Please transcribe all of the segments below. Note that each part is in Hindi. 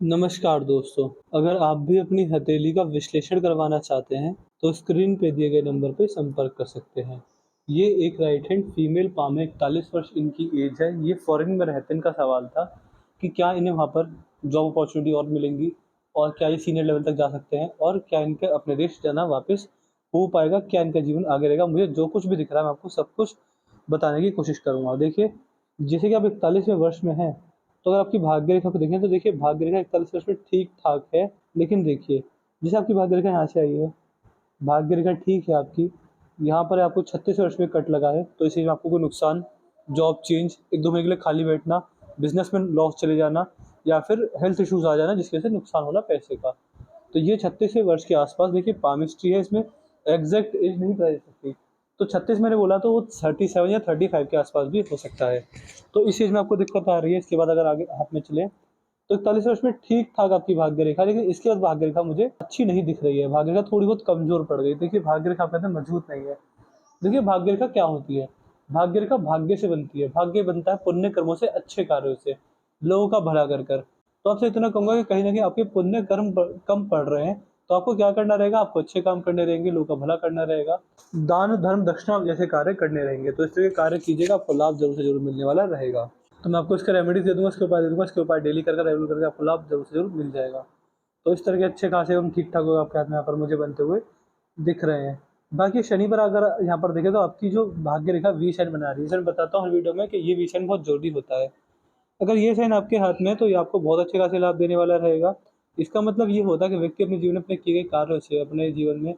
नमस्कार दोस्तों, अगर आप भी अपनी हथेली का विश्लेषण करवाना चाहते हैं, तो स्क्रीन पे दिए गए नंबर पे संपर्क कर सकते हैं। ये एक राइट हैंड फीमेल पाम है, 41 वर्ष इनकी एज है। ये फॉरेन में रहते हैं। इनका सवाल था कि क्या इन्हें वहाँ पर जॉब अपॉर्चुनिटी और मिलेंगी और क्या ये सीनियर लेवल तक जा सकते हैं और क्या इनके अपने देश जाना वापस हो पाएगा, क्या इनका जीवन आगे रहेगा। मुझे जो कुछ भी दिख रहा है मैं आपको सब कुछ बताने की कोशिश करूँगा। देखिए, जैसे कि आप 41वें वर्ष में हैं, तो अगर आपकी भाग्य रेखा को देखें तो देखिए भाग्य रेखा 41 वर्ष में ठीक-ठाक है। लेकिन देखिए, जैसे आपकी भाग्य रेखा यहाँ से आई है, भाग्य रेखा ठीक है आपकी, यहाँ पर आपको 36 वर्ष में कट लगा है, तो इसी में आपको कोई नुकसान, जॉब चेंज, 1-2 महीने के लिए खाली बैठना, बिज़नेस में लॉस चले जाना या फिर हेल्थ इश्यूज़ आ जाना जिसकी वजह से नुकसान होना पैसे का। तो ये 36वें वर्ष के आस-पास देखिए पामिस्ट्री है, इसमें एग्ज़ैक्ट एज नहीं बताई जा सकती। तो 36 मैंने बोला तो वो 37 या 35 के आस-पास भी हो सकता है। तो इस एज में आपको दिक्कत आ रही है, इसके बाद अगर आगे हाथ में चलें तो 41 वर्ष में ठीक-ठाक आपकी भाग्य रेखा, लेकिन इसके बाद भाग्य रेखा मुझे अच्छी नहीं दिख रही है। भाग्य रेखा थोड़ी बहुत कमज़ोर पड़ गई। देखिए भाग्य रेखा आपके अंदर मजबूत नहीं है। देखिए भाग्य रेखा क्या होती है? भाग्य रेखा भाग्य से बनती है। भाग्य बनता है पुण्य कर्मों से, अच्छे कार्यों से, लोगों का भला कर कर। तो आपसे इतना कहूँगा कि कहीं न कहीं आपके पुण्य कर्म कम पड़ रहे हैं, तो आपको क्या करना रहेगा? आपको अच्छे काम करने रहेंगे, लोगों का भला करना रहेगा, दान, धर्म, दक्षिणा जैसे कार्य करने रहेंगे। तो इस तरह के कार्य कीजिएगा, आपको लाभ ज़रूर से ज़रूर मिलने वाला रहेगा। तो मैं आपको इसका रेमेडीज़ दे दूँगा, इसके उपाय दे दूँगा, इसके उपाय डेली कर रेगुलर करके आपको लाभ ज़रूर से ज़रूर मिल जाएगा। तो इस तरह के अच्छे खासे एवं ठीक-ठाक लोग आपके हाथ में यहाँ पर मुझे बनते हुए दिख रहे हैं। बाकी शनि पर अगर यहाँ पर देखें तो आपकी जो भाग्य रेखा वी साइन बना रही है, जैसे मैं बताता हूँ हर वीडियो में कि ये वी साइन बहुत ज़रूरी होता है। अगर ये साइन आपके हाथ में है तो ये आपको बहुत अच्छे खासे लाभ देने वाला रहेगा। इसका मतलब ये होता है कि व्यक्ति अपने जीवन में अपने किए गए कार्यों से, अपने जीवन में,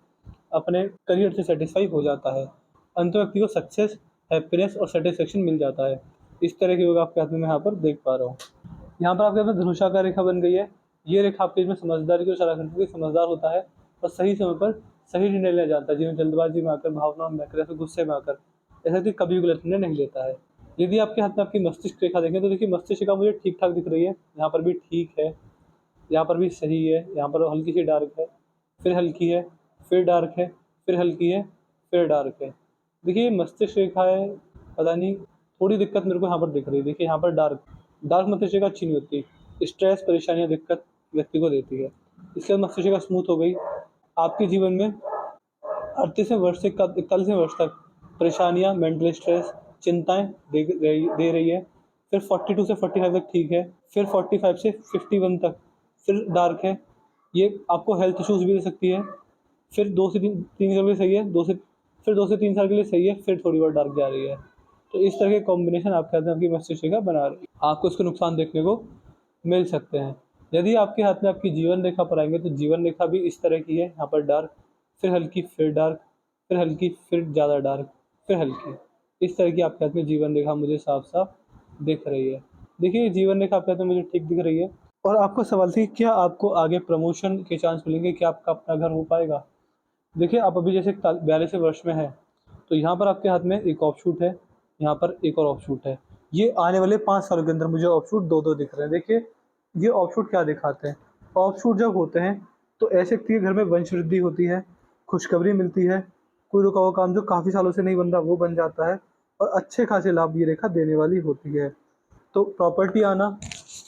अपने करियर से सैटिस्फाई हो जाता है। अंत में व्यक्ति को सक्सेस, हैप्पीनेस और सैटिस्फैक्शन मिल जाता है। इस तरह के लोग आपके हाथ में मैं यहाँ पर देख पा रहा हूँ। यहाँ पर आपके पास धनुषाकार रेखा बन गई है। ये रेखा आपके इसमें समझदारी को इशारा करती है, समझदार होता है और सही समय पर सही निर्णय लेना जानता है। जीवन जल्दबाजी में आकर, भावनाओं में आकर या फिर गुस्से में आकर ऐसा व्यक्ति कभी भी गलत निर्णय नहीं लेता है। यदि आपके हाथ में आपकी मस्तिष्क रेखा देखें तो देखिए मस्तिष्क रेखा मुझे ठीक-ठाक दिख रही है। यहाँ पर भी ठीक है, यहाँ पर भी सही है, यहाँ पर हल्की सी डार्क है, फिर हल्की है, फिर डार्क है, फिर हल्की है, फिर डार्क है। देखिए ये मस्तिष्क रेखा है, पता नहीं थोड़ी दिक्कत मेरे को यहाँ पर दिख रही है। देखिए यहाँ पर डार्क डार्क मस्तिष्क रेखा अच्छी नहीं होती। स्ट्रेस, परेशानियाँ, दिक्कत व्यक्ति को देती है। इसके बाद मस्तिष्क रेखा स्मूथ हो गई। आपके जीवन में 38वें वर्ष से 41वें वर्ष तक परेशानियाँ, मेंटल स्ट्रेस, चिंताएँ दे रही है। फिर 42 से 45 तक ठीक है, फिर 45 से 51 तक फिर डार्क है। ये आपको हेल्थ इश्यूज़ भी दे सकती है। फिर 2 से 3 साल के लिए सही है, 2 से 3 साल के लिए सही है, फिर थोड़ी बहुत डार्क जा रही है। तो इस तरह के कॉम्बिनेशन आपके हाथ में आपकी मस्तिष्क रेखा बना रही है। आपको इसके नुकसान देखने को मिल सकते हैं। यदि आपके हाथ में आपकी जीवन रेखा पर आएँगे तो जीवन रेखा भी इस तरह की है, यहाँ पर डार्क, फिर हल्की, फिर डार्क, फिर हल्की, फिर ज़्यादा डार्क, फिर हल्की। इस तरह की आपके हाथ में जीवन रेखा मुझे साफ-साफ दिख रही है। देखिए, जीवन रेखा आपके हाथ में मुझे ठीक दिख रही है और आपका सवाल था कि क्या आपको आगे प्रमोशन के चांस मिलेंगे? क्या आपका अपना घर हो पाएगा? देखिए, आप अभी जैसे 42वें वर्ष में हैं, तो यहाँ पर आपके हाथ में एक ऑफ़शूट है, यहाँ पर एक और ऑफ़शूट है। ये आने वाले 5 सालों के अंदर मुझे ऑफ़शूट 2-2 दिख रहे हैं। देखिए, ये ऑफ़शूट क्या दिखाते हैं? ऑफ़शूट जब होते हैं, तो ऐसे व्यक्ति के घर में वंश वृद्धि होती है, खुशखबरी मिलती है, कोई रुका हुआ काम जो काफ़ी सालों से नहीं बन रहा, वो बन जाता है और अच्छे खासे लाभ ये रेखा देने वाली होती है। तो प्रॉपर्टी आना,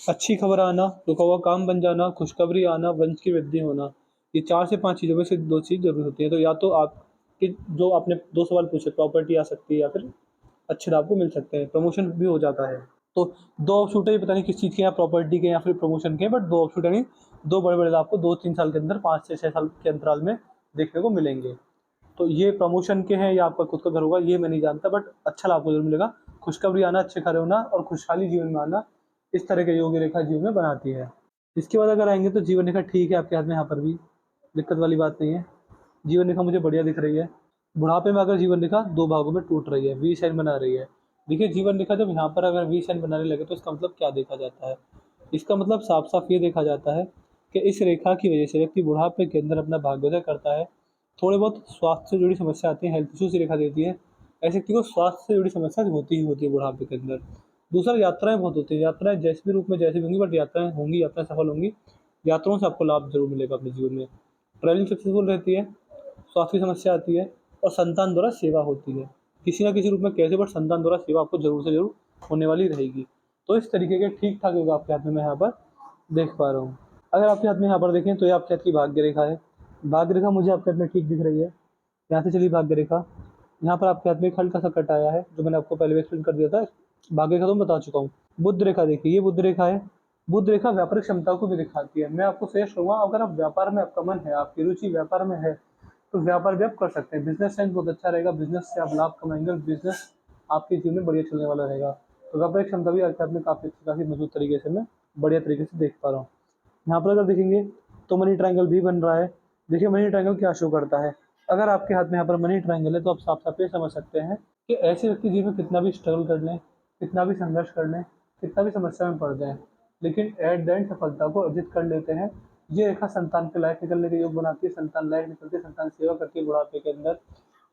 अच्छी खबर आना, रुका हुआ काम बन जाना, खुशखबरी आना, वंश की वृद्धि होना, ये 4 से 5 चीज़ों में से 2 चीज़ ज़रूर होती है। तो या तो आपके जो आपने 2 सवाल पूछे, प्रॉपर्टी आ सकती है या फिर अच्छे लाभ को मिल सकते हैं, प्रमोशन भी हो जाता है। तो 2 ऑप्शन है, ये पता नहीं किस चीज़ के हैं, प्रॉपर्टी के या फिर प्रमोशन के हैं, बट 2 ऑप्शन यानी 2 बड़े-बड़े लाभ आपको 2-3 साल के अंदर, 5 से 6 साल के अंतराल में देखने को मिलेंगे। तो ये प्रमोशन के हैं या आपका खुद का घर होगा ये मैं नहीं जानता, बट अच्छा लाभ आपको ज़रूर मिलेगा। खुशखबरी आना, अच्छे घर होना और खुशहाली जीवन में आना, इस तरह के योग रेखा जीवन में बनाती है। इसके बाद अगर आएँगे तो जीवन रेखा ठीक है आपके हाथ में, यहाँ पर भी दिक्कत वाली बात नहीं है। जीवन रेखा मुझे बढ़िया दिख रही है। बुढ़ापे में अगर जीवन रेखा 2 भागों में टूट रही है, वी साइन बना रही है। देखिए जीवन रेखा जब यहाँ पर अगर वी साइन बनाने लगे तो इसका मतलब क्या देखा जाता है? इसका मतलब साफ-साफ ये देखा जाता है कि इस रेखा की वजह से व्यक्ति बुढ़ापे के अंदर अपना भाग्योदय करता है। थोड़े बहुत स्वास्थ्य से जुड़ी समस्या आती है, हेल्थ इश्यूज़ की रेखा देती है। ऐसे व्यक्ति को स्वास्थ्य से जुड़ी समस्या होती ही होती है बुढ़ापे के अंदर। दूसरा यात्राएँ बहुत होती हैं, यात्राएँ जैसे भी रूप में जैसे भी होंगी, बट यात्राएँ होंगी, यात्राएँ सफल होंगी। यात्राओं से आपको लाभ ज़रूर मिलेगा अपने जीवन में। ट्रैवलिंग सक्सेसफुल रहती है, स्वास्थ्य की समस्या आती है और संतान द्वारा सेवा होती है। किसी न किसी रूप में कैसे, बट संतान द्वारा सेवा आपको ज़रूर से ज़रूर होने वाली रहेगी। तो इस तरीके के ठीक-ठाक योग आपके हाथ में मैं यहाँ पर देख पा रहा हूँ। अगर आपके हाथ में यहाँ पर देखें तो ये आपके हाथ की भाग्य रेखा है। भाग्य रेखा मुझे आपके हाथ में ठीक दिख रही है। यहाँ से चली भाग्य रेखा, यहाँ पर आपके हाथ में एक हल्का सा कट आया है जो मैंने आपको पहले एक्सप्लेन कर दिया था। भाग्य रेखा तो मैं बता चुका हूँ। बुध रेखा देखिए, ये बुध रेखा है। बुध रेखा व्यापारिक क्षमता को भी दिखाती है। मैं आपको सजेस्ट करूंगा, अगर आप व्यापार में आपका मन है, आपकी रुचि व्यापार में है, तो व्यापार भी आप कर सकते हैं। बिजनेस सेंस बहुत अच्छा रहेगा, बिजनेस से आप लाभ कमाएंगे और बिजनेस आपके जीवन में बढ़िया चलने वाला रहेगा। तो व्यापारिक क्षमता भी आपके हाथ में काफ़ी मजबूत तरीके से मैं बढ़िया तरीके से देख पा रहा हूँ। यहाँ पर अगर देखेंगे तो मनी ट्रायंगल भी बन रहा है। देखिए मनी ट्रायंगल क्या शो करता है। अगर आपके हाथ में यहाँ पर मनी ट्रायंगल है तो आप साफ साफ ये समझ सकते हैं कि ऐसे व्यक्ति जीवन में कितना भी स्ट्रगल कर लें, कितना भी संघर्ष कर लें, कितना भी समस्या में पड़ जाए, लेकिन एट द एंड सफलता को अर्जित कर लेते हैं। ये रेखा संतान के लायक निकलने के योग बनाती है। संतान लायक निकलती है, संतान सेवा करती है बुढ़ापे के अंदर।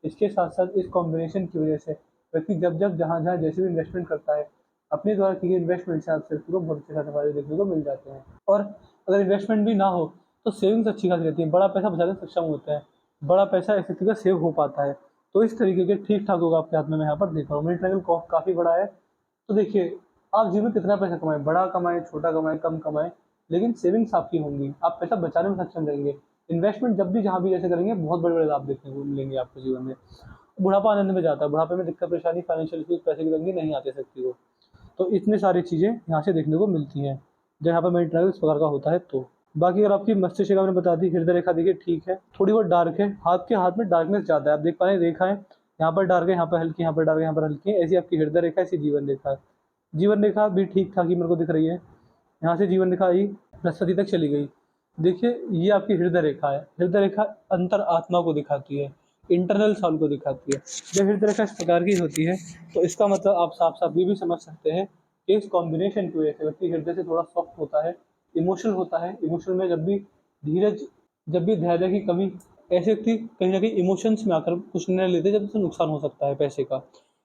इसके साथ साथ इस कॉम्बिनेशन की वजह से व्यक्ति जब जब जहाँ जहाँ जैसे भी इन्वेस्टमेंट करता है, अपने द्वारा की गई इन्वेस्टमेंट से आप व्यक्ति को बहुत अच्छे खासे फायदे देखने को मिल जाते हैं। और अगर इन्वेस्टमेंट भी ना हो तो सेविंग्स अच्छी खासी रहती है, बड़ा पैसा बचाने में सक्षम होते हैं, बड़ा पैसा ऐसे व्यक्ति का सेव हो पाता है। तो इस तरीके के ठीक ठाक होगा आपके हाथ में मैं यहाँ पर देख रहा हूँ। मनी ट्रायंगल काफ़ी बड़ा है। तो देखिए आप जीवन में कितना पैसा कमाएं, बड़ा कमाएं, छोटा कमाएं, कम कमाएं, लेकिन सेविंग्स आपकी होंगी, आप पैसा बचाने में सक्षम रहेंगे। इन्वेस्टमेंट जब भी जहाँ भी जैसे करेंगे बहुत बड़े बड़े लाभ देखने को मिलेंगे आपको जीवन में। बुढ़ापा आनंद में जाता है, बुढ़ापे में दिक्कत परेशानी, फाइनेंशियल इश्यूज, पैसे की तंगी नहीं आते व्यक्ति को। तो इतनी सारी चीज़ें यहाँ से देखने को मिलती हैं जब यहाँ पर मनी ट्रायंगल इस प्रकार का होता है। तो बाकी अगर आपकी मस्तिष्क रेखा मैंने बता दी, हृदय रेखा देखिए ठीक है, थोड़ी बहुत डार्क है, हाथ में डार्कनेस ज़्यादा है। आप देख पा रहे हैं रेखाएं यहाँ पर डार्क है, यहाँ पर हल्की, यहाँ पर डार्क है, यहाँ पर हल्की है। ऐसी आपकी हृदय रेखा, ऐसी जीवन रेखा है। जीवन रेखा भी ठीक ठाक ही मेरे को दिख रही है। यहाँ से जीवन रेखा आई बृहस्पति तक चली गई। देखिए ये आपकी हृदय रेखा है। हृदय रेखा अंतर आत्मा को दिखाती है, इंटरनल सोल को दिखाती है। जब हृदय रेखा इस प्रकार की होती है तो इसका मतलब आप साफ साफ ये भी समझ सकते हैं कि इस कॉम्बिनेशन की वजह से व्यक्ति हृदय से थोड़ा सॉफ्ट होता है, इमोशनल होता है। इमोशनल में जब भी धीरज, जब भी धैर्य की कमी, ऐसे व्यक्ति कहीं ना कहीं इमोशंस में आकर कुछ निर्णय लेते हैं जब उससे नुकसान हो सकता है पैसे का,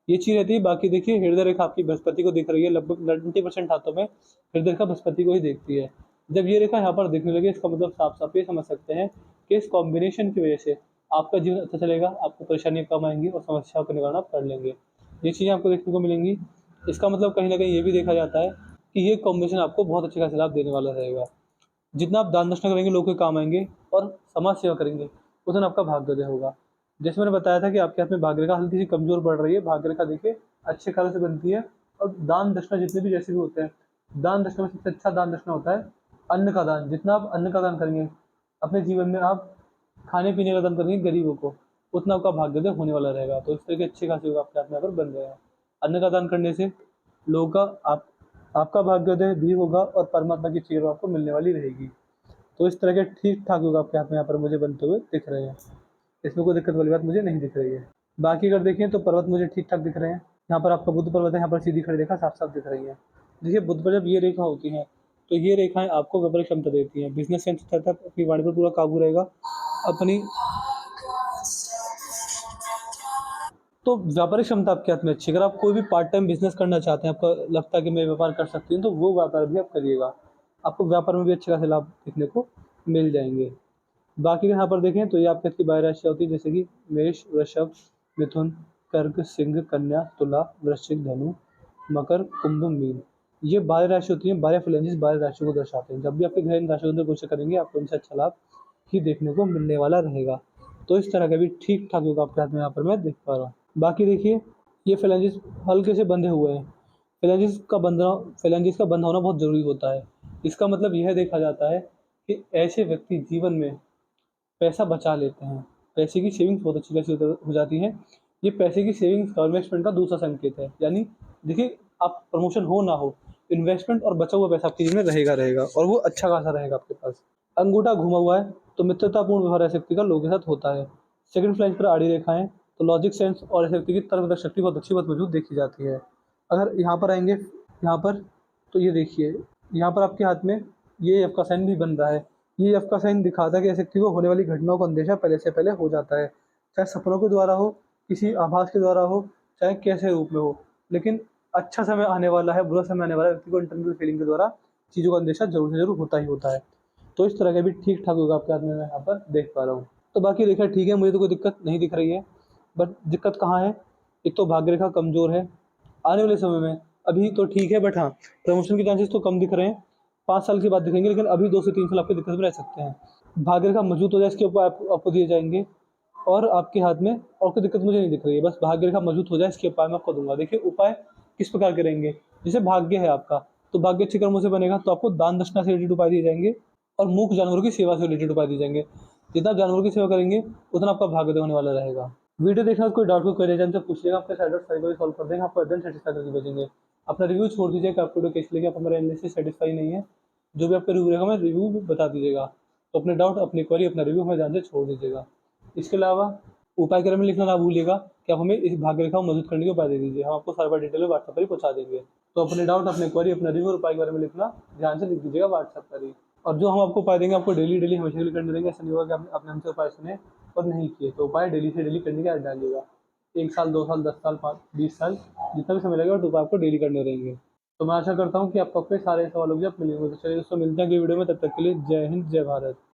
ये चीज़ रहती है। बाकी देखिए हृदय रेखा आपकी बृहस्पति को दिख रही है। लगभग 90% हाथों में हृदय रेखा बृहस्पति को ही देखती है। जब ये रेखा यहाँ पर दिखने लगे इसका मतलब साफ साफ ये समझ सकते हैं कि इस कॉम्बिनेशन की वजह से आपका जीवन अच्छा चलेगा, आपको परेशानियाँ कम आएंगी और समस्याओं का निवारण आप कर लेंगे। ये चीज़ें आपको देखने को मिलेंगी। इसका मतलब कहीं ना कहीं ये भी देखा जाता है कि ये कॉम्बिनेशन आपको बहुत अच्छे खासे लाभ देने वाला रहेगा। जितना आप दान दक्षिणा करेंगे लोगों के काम आएंगे और समाज सेवा करेंगे, उतना आपका भाग्योदय होगा। जैसे मैंने बताया था कि आपके हाथ में भाग्य रेखा हल्की सी कमजोर पड़ रही है। भाग्य रेखा देखिए अच्छे कालों से बनती है। और दान दक्षिणा जितने भी जैसे भी होते हैं, दान दक्षिणा में सबसे अच्छा दान दक्षिणा होता है अन्न का दान। जितना आप अन्न का दान करेंगे, अपने जीवन में आप खाने पीने का दान करेंगे गरीबों को, उतना आपका भाग्योदय होने वाला रहेगा। तो इस तरह के अच्छे खासे योग आपके हाथ में अगर बन गए हैं, अन्न का दान करने से लोगों का आपका भाग्योदय भी होगा और परमात्मा की चीज़ आपको मिलने वाली रहेगी। तो इस तरह के ठीक ठाक योग आपके हाथ में यहाँ पर मुझे बनते हुए दिख रहे हैं। इसमें कोई दिक्कत वाली बात मुझे नहीं दिख रही है। बाकी अगर देखें तो पर्वत मुझे ठीक ठाक दिख रहे हैं। यहाँ पर आपका बुध पर्वत है, यहाँ पर सीधी खड़ी रेखा साफ साफ दिख रही है। देखिए बुध पर जब ये रेखा होती है तो ये रेखाएं आपको व्यापारिक क्षमता देती हैं, बिजनेस सेंस तथा अपनी वाणी पर पूरा काबू रहेगा। अपनी तो व्यापारिक क्षमता आपके हाथ में अच्छी। अगर आप कोई भी पार्ट टाइम बिजनेस करना चाहते हैं, आपको लगता है कि मैं व्यापार कर सकती हूँ, तो वो व्यापार भी आप करिएगा। आपको व्यापार में भी अच्छे खासे लाभ देखने को मिल जाएंगे। बाकी यहाँ पर देखें तो ये आपके हाथ की 12 राशियाँ होती है, जैसे कि मेष, वृषभ, मिथुन, कर्क, सिंह, कन्या, तुला, वृश्चिक, धनु, मकर, कुंभ, मीन। ये 12 राशि होती हैं। 12 फ्लेंजेस 12 राशियों को दर्शाते हैं। जब भी आपके ग्रह इन राशियों के अंदर गोचर करेंगे आपको इनसे अच्छा लाभ ही देखने को मिलने वाला रहेगा। तो इस तरह का भी ठीक ठाक योग आपके हाथ में यहाँ पर मैं देख पा रहा हूँ। बाकी देखिए ये फ्लेंजेस हल्के से बंधे हुए हैं। फ्लेंजेस का बंधा होना बहुत ज़रूरी होता है। इसका मतलब यह देखा जाता है कि ऐसे व्यक्ति जीवन में पैसा बचा लेते हैं, पैसे की सेविंग्स बहुत अच्छी खासी हो जाती हैं। ये पैसे की सेविंग्स का इन्वेस्टमेंट का दूसरा संकेत है। यानी देखिए आप प्रमोशन हो ना हो, इन्वेस्टमेंट और बचा हुआ पैसा आपके जीवन में रहेगा और वो अच्छा खासा रहेगा आपके पास। अंगूठा घुमा हुआ है तो मित्रतापूर्ण व्यवहार ऐसे व्यक्ति का लोगों के साथ होता है। सेकंड फ्लैंज पर आड़ी रेखाएं तो लॉजिक सेंस और ऐसे व्यक्ति की तर्क शक्ति बहुत अच्छी, बहुत मजबूत देखी जाती है। अगर यहाँ पर आएंगे यहाँ पर तो ये देखिए यहाँ पर आपके हाथ में ये एफ का साइन भी बन रहा है। ये एफ का साइन दिखाता है कि ऐसे व्यक्ति को होने वाली घटनाओं का अंदेशा पहले से पहले हो जाता है, चाहे सपनों के द्वारा हो, किसी आभास के द्वारा हो, चाहे कैसे रूप में हो। लेकिन अच्छा समय आने वाला है, बुरा समय आने वाला है, व्यक्ति को इंटरनल फीलिंग के द्वारा चीज़ों का अंदेशा जरूर से जरूर होता ही होता है। तो इस तरह के भी ठीक ठाक योग आपके हाथ में मैं यहाँ पर देख पा रहा हूँ। तो बाकी रेखा ठीक है, मुझे तो कोई दिक्कत नहीं दिख रही है। बट दिक्कत कहाँ है, एक तो भाग्य रेखा कमज़ोर है। आने वाले समय में अभी तो ठीक है, बट हाँ प्रमोशन के चांसेस तो कम दिख रहे हैं। 5 साल के बाद दिखेंगे, लेकिन अभी 2 से 3 साल आपकी दिक्कत में रह सकते हैं। भाग्य रेखा मजबूत हो जाए इसके उपाय आपको दिए जाएँगे और आपके हाथ में और कोई दिक्कत मुझे नहीं दिख रही है, बस भाग्य रेखा मजबूत हो जाए इसके उपाय मैं आपको दूँगा। देखिए उपाय किस प्रकार के रहेंगे, जैसे भाग्य है आपका, तो भाग्य अच्छे कर्मों से बनेगा तो आपको दान-दक्षिणा से रिलेटेड उपाय दिए जाएँगे और मूक जानवरों की सेवा से रिलेटेड उपाय दिए जाएँगे। जितना जानवरों की सेवा करेंगे, उतना आपका भाग्योदय होने वाला रहेगा। वीडियो देखना कोई डाउट कोई क्वेरी है हमसे पूछ लीजिएगा, आपके सारे डाउट सारी बारी सॉल्व कर देंगे, आपको एकदम सैटिस्फाई करके भेजेंगे। अपना रिव्यू छोड़ दीजिए कि आपको वीडियो कैसी लगी, आप हमारे एनालिसिस से सैटिस्फाई नहीं है, जो भी आपका रिव्यू रहेगा हमें रिव्यू में बता दीजिएगा। तो अपने डाउट, अपनी क्वेरी, अपना रिव्यू हमें ध्यान से छोड़ दीजिएगा। इसके अलावा उपाय के बारे में लिखना ना भूलिएगा कि आप हमें इस भाग्य रेखा को मजबूत करने के उपाय दे दीजिए, हम आपको सारा बार डिटेल में व्हाट्सएप पर ही पहुँचा देंगे। तो अपने डाउट, अपने क्वेरी, अपना रिव्यू और उपाय के बारे में लिखना ध्यान से लिख दीजिएगा व्हाट्सएप पर ही। और जो हम आपको उपाय देंगे आपको डेली हमेशा के लिए करने देंगे, ऐसा नहीं होगा कि आपने हमसे उपाय सुने और नहीं किए, तो उपाय डेली से डेली करने की आदत डालिएगा। 1 साल, 2 साल, 10 साल, 5 20 साल जितना भी समय लगेगा तो उपाय आपको डेली करने रहेंगे। तो मैं आशा करता हूँ कि आपको अपने सारे सवालों के जवाब मिलेंगे। तो चलिए दोस्तों, मिलते हैं अगली वीडियो में, तब तक के लिए जय हिंद, जय भारत।